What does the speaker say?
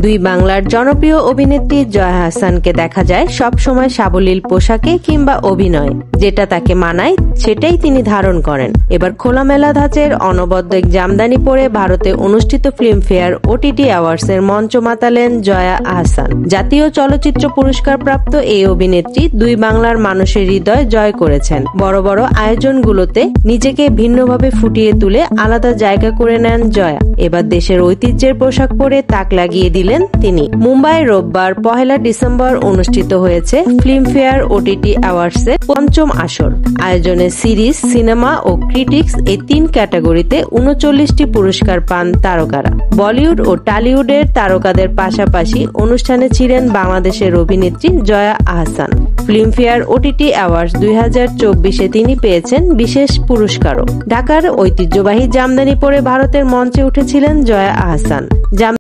দুই বাংলার জনপ্রিয় অভিনেত্রী জয়া আহসানকে দেখা যায় সব সময় সাবলীল পোশাকে কিংবা অভিনয়, যেটা তাকে মানায় সেটাই তিনি ধারণ করেন। এবার খোলামেলা ধাঁচের অনবদ্য এক জামদানি পরে ভারতে অনুষ্ঠিত ফিল্মফেয়ার ওটিটি অ্যাওয়ার্ডসের মঞ্চ মাতালেন জয়া আহসান। জাতীয় চলচ্চিত্র পুরস্কার প্রাপ্ত এই অভিনেত্রী দুই বাংলার মানুষের হৃদয় জয় করেছেন। বড় বড় আয়োজনগুলোতে নিজেকে ভিন্নভাবে ফুটিয়ে তুলে আলাদা জায়গা করে নেন জয়া। এবার দেশের ঐতিহ্যের পোশাক পরে তাক লাগিয়ে দিলেন তিনি। মুম্বাই রোববার 1 ডিসেম্বর অনুষ্ঠিত হয়েছে ফিল্মফেয়ার ওটিটি অ্যাওয়ার্ডসের পঞ্চম আসর। আয়োজনে সিরিজ, সিনেমা ও ক্রিটিক্স এই 3 ক্যাটাগরিতে 39টি পুরস্কার পান তারকারা। বলিউড ও টলিউডের তারকাদের পাশাপাশি অনুষ্ঠানে ছিলেন বাংলাদেশের অভিনেত্রী Joya Ahsan. Filmfare OTT awards 2024-এ তিনি পেয়েছেন বিশেষ পুরস্কারও। ঢাকার ঐতিহ্যবাহী জামদানি পরে ভারতের মঞ্চে উঠেছিলেন জয়া আহসান।